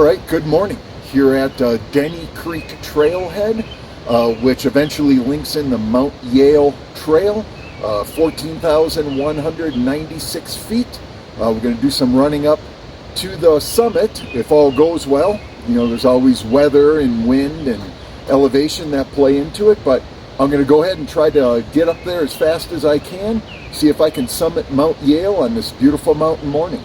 All right, good morning. Here at Denny Creek Trailhead, which eventually links in the Mount Yale Trail, 14,196 feet. We're going to do some running up to the summit if all goes well. You know, there's always weather and wind and elevation that play into it, but I'm going to go ahead and try to get up there as fast as I can, see if I can summit Mount Yale on this beautiful mountain morning.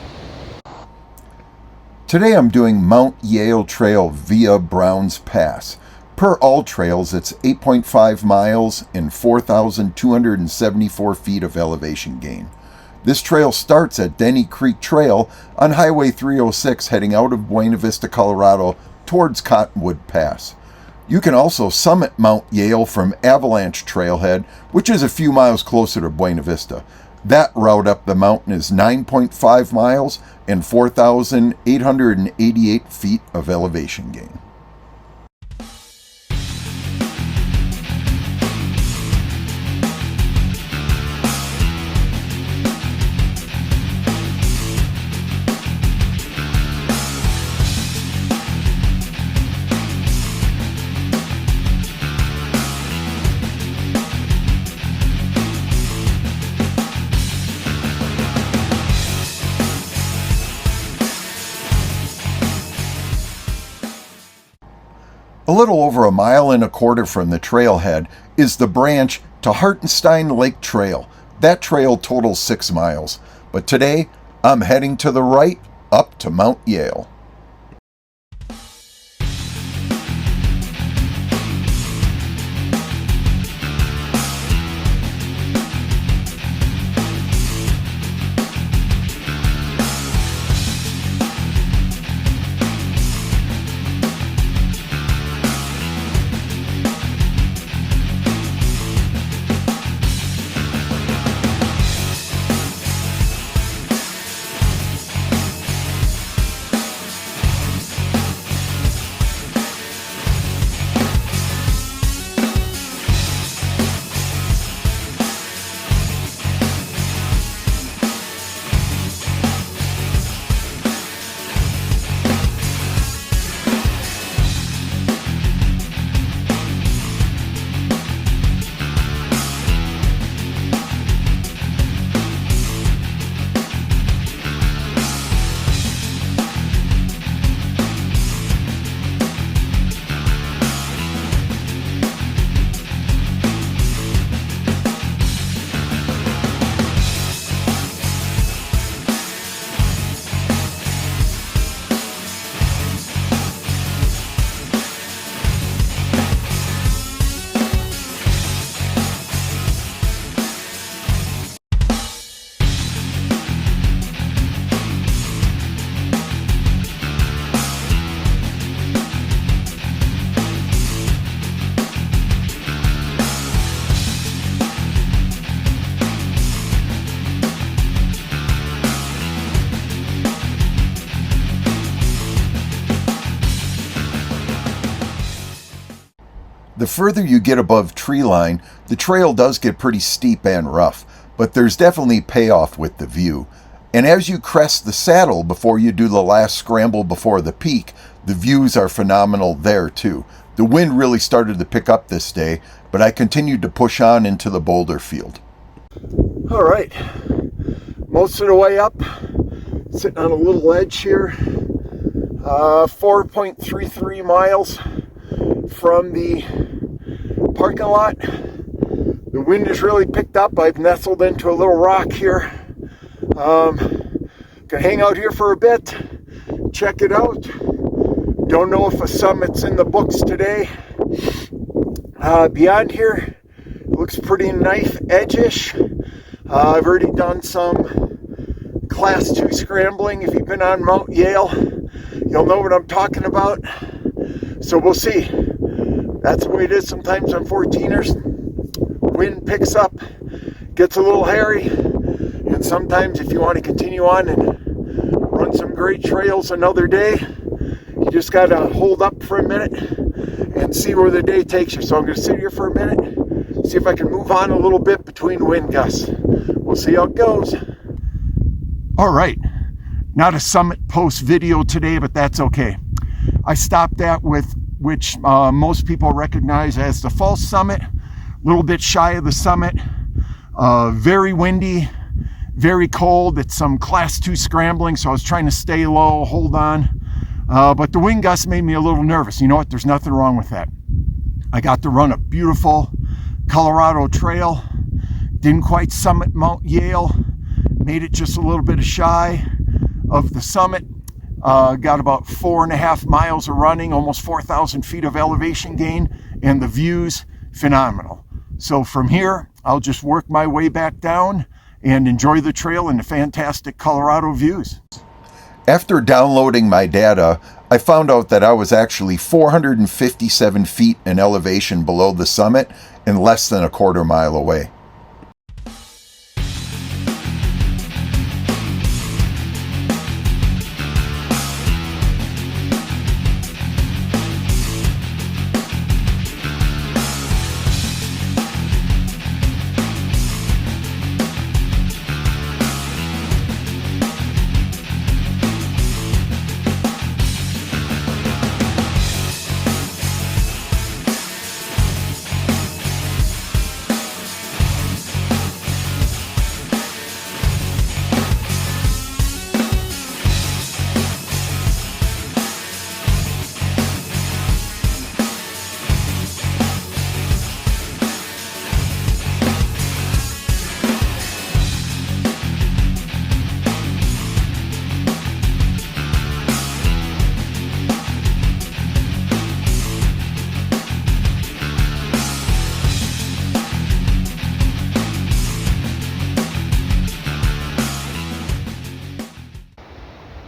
Today I'm doing Mount Yale Trail via Browns Pass. Per all trails, it's 8.5 miles and 4,274 feet of elevation gain. This trail starts at Denny Creek Trail on Highway 306 heading out of Buena Vista, Colorado towards Cottonwood Pass. You can also summit Mount Yale from Avalanche Trailhead, which is a few miles closer to Buena Vista. That route up the mountain is 9.5 miles and 4,888 feet of elevation gain. A little over 1.25 miles from the trailhead is the branch to Hartenstein Lake Trail. That trail totals 6 miles, but today I'm heading to the right up to Mount Yale. The further you get above tree line, the trail does get pretty steep and rough, but there's definitely payoff with the view. And as you crest the saddle before you do the last scramble before the peak, the views are phenomenal there too. The wind really started to pick up this day, but I continued to push on into the boulder field. All right, most of the way up, sitting on a little ledge here, 4.33 miles from the parking lot. The wind has really picked up. I've nestled into a little rock here. Gonna hang out here for a bit, check it out. Don't know if a summit's in the books today. Beyond here, it looks pretty knife edge-ish. I've already done some class 2 scrambling. If you've been on Mount Yale, you'll know what I'm talking about. So we'll see. That's the way it is sometimes on 14ers. Wind picks up, gets a little hairy, and sometimes if you want to continue on and run some great trails another day, you just got to hold up for a minute and see where the day takes you. So I'm going to sit here for a minute, see if I can move on a little bit between wind gusts. We'll see how it goes. All right, not a summit post video today, but that's okay. I stopped at which most people recognize as the false summit, a little bit shy of the summit. Very windy, very cold. It's some class 2 scrambling, so I was trying to stay low, hold on. But the wind gusts made me a little nervous. You know what? There's nothing wrong with that. I got to run a beautiful Colorado trail. Didn't quite summit Mount Yale. Made it just a little bit shy of the summit. Got about 4.5 miles of running, almost 4,000 feet of elevation gain, and the views, phenomenal. So from here, I'll just work my way back down and enjoy the trail and the fantastic Colorado views. After downloading my data, I found out that I was actually 457 feet in elevation below the summit and less than a quarter mile away.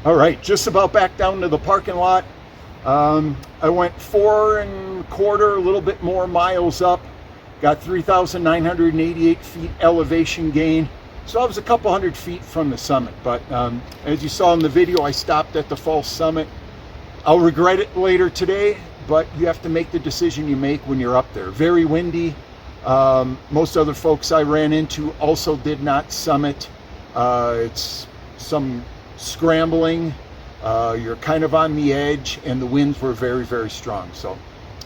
All right, just about back down to the parking lot. I went 4.25, a little bit more miles up. Got 3,988 feet elevation gain. So I was a couple hundred feet from the summit. But as you saw in the video, I stopped at the false summit. I'll regret it later today, but you have to make the decision you make when you're up there. Very windy. Most other folks I ran into also did not summit. It's some scrambling, you're kind of on the edge, and the winds were very, very strong. So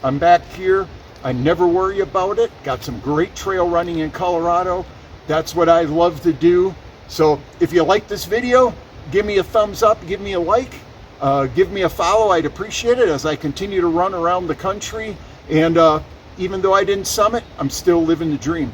I'm back here. I never worry about it. Got some great trail running in Colorado. That's what I love to do. So if you like this video, give me a thumbs up, give me a like, give me a follow. I'd appreciate it as I continue to run around the country. And even though I didn't summit, I'm still living the dream.